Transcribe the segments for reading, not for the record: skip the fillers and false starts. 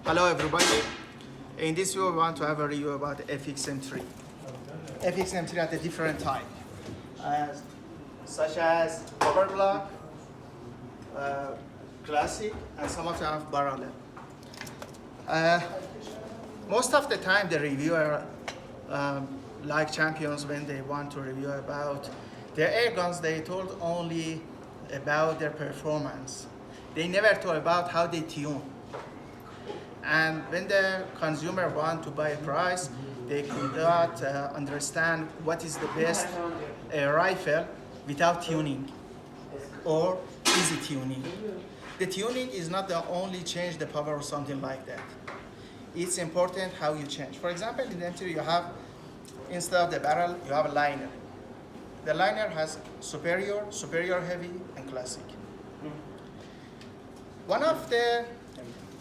Hello everybody. In this video we want to have a review about FXM3. FXM3 at a different type, such as power block, classic, and some of them have parallel. Most of the time the reviewer, like champions, when they want to review about their air guns, they told only about their performance. They never talk about how they tune. And when the consumer want to buy a price, they could not understand what is the best rifle without tuning or easy tuning. The tuning is not the only change the power or something like that. It's important how you change. For example, in the M3 you have, instead of the barrel, you have a liner. The liner has superior, superior heavy, and classic. One of the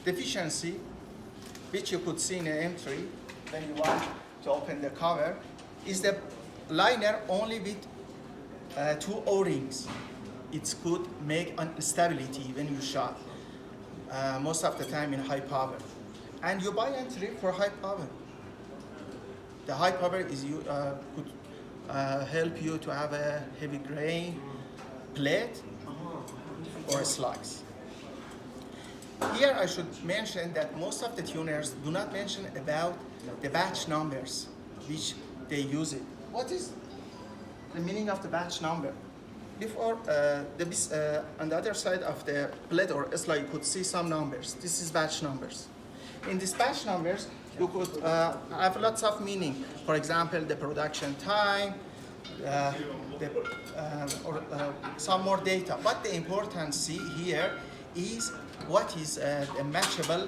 deficiency which you could see in an M3 when you want to open the cover is the liner only with two O-rings. It could make instability when you shot, most of the time in high power. And you buy M3 for high power. The high power is could help you to have a heavy grain plate or a slice. Here I should mention that most of the tuners do not mention about the batch numbers which they use it. What is the meaning of the batch number? Before, on the other side of the plate or slide, you could see some numbers. This is batch numbers. In these batch numbers, you could have lots of meaning. For example, the production time, some more data. But the importance here is what is a matchable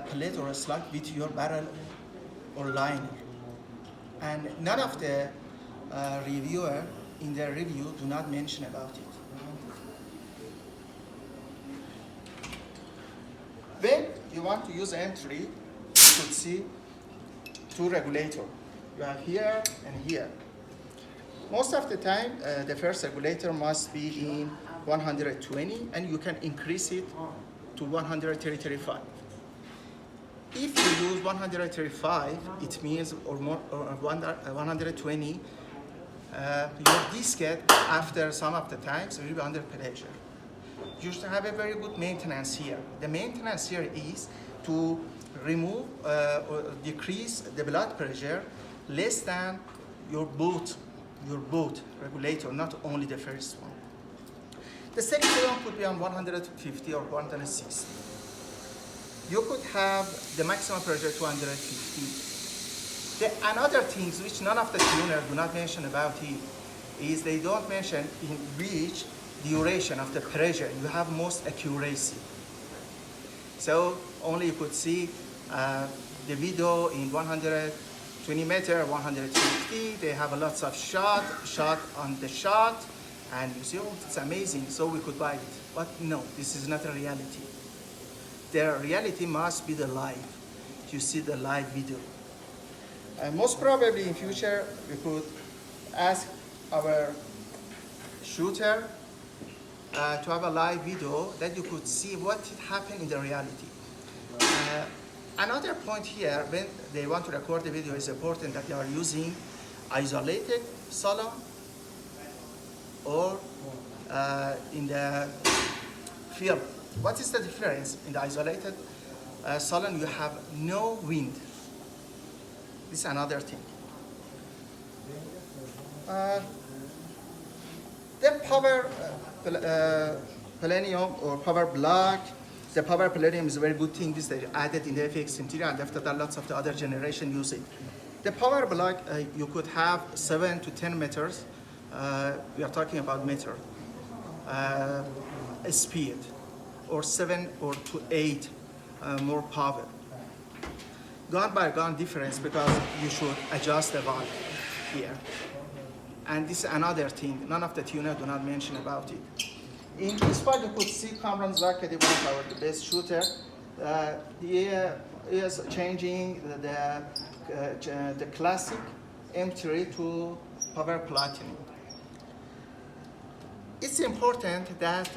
plate or a slug with your barrel or liner. And none of the reviewer in their review do not mention about it. When you want to use M3, you could see two regulators. You have here and here. Most of the time, the first regulator must be in 120, and you can increase it to 135. If you use 135, it means or more, or 120. Your diskette, after some of the times, will be under pressure. You should have a very good maintenance here. The maintenance here is to remove or decrease the blood pressure less than your boot regulator, not only the first one. The second one could be on 150 or 160. You could have the maximum pressure 250. Another things which none of the tuners do not mention about it is they don't mention in which duration of the pressure you have most accuracy. So only you could see the video in 120 meter, 150. They have a lots of shot on the shot. And you see, oh, it's amazing, so we could buy it. But no, this is not a reality. The reality must be the live. You see the live video. And most probably in future, we could ask our shooter to have a live video that you could see what happened in the reality. Another point here, when they want to record the video, is important that they are using isolated salon or in the field. What is the difference? In the isolated salon, you have no wind. This is another thing. The power palladium or power block. The power palladium is a very good thing. This they added in the FXM3, and after that, lots of the other generation use it. The power block, you could have 7 to 10 meters. We are talking about meter speed, or 7 or to 8 more power. Gun by gun difference, because you should adjust the valve here. And this is another thing, none of the tuners do not mention about it. In this part you could see Kamran Zakadi, one of our best shooter. He is changing the classic M3 to power platinum. It's important that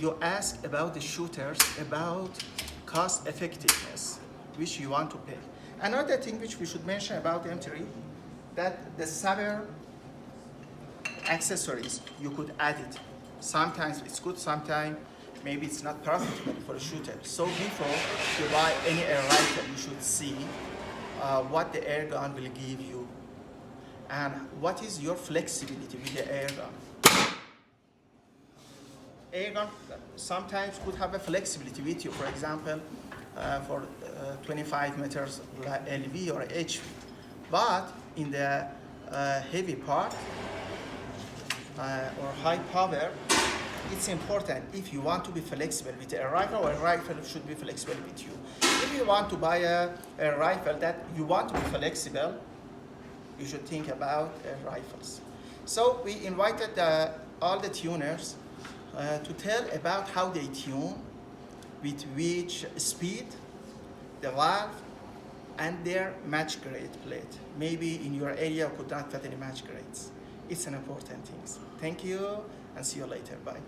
you ask about the shooters about cost effectiveness. which you want to pay. Another thing which we should mention about M3, that the saber accessories, you could add it. Sometimes it's good, sometimes maybe it's not profitable for a shooter. So before you buy any air rifle, you should see what the air gun will give you and what is your flexibility with the air gun. Air gun sometimes could have a flexibility with you, for example, for 25 meters LV or HV. But in the heavy part or high power, it's important if you want to be flexible with a rifle, or a rifle should be flexible with you. If you want to buy a rifle that you want to be flexible, you should think about rifles. So we invited all the tuners to tell about how they tune, with which speed, the valve, and their match grade plate. Maybe in your area could not get any match grades. It's an important thing. Thank you and see you later. Bye.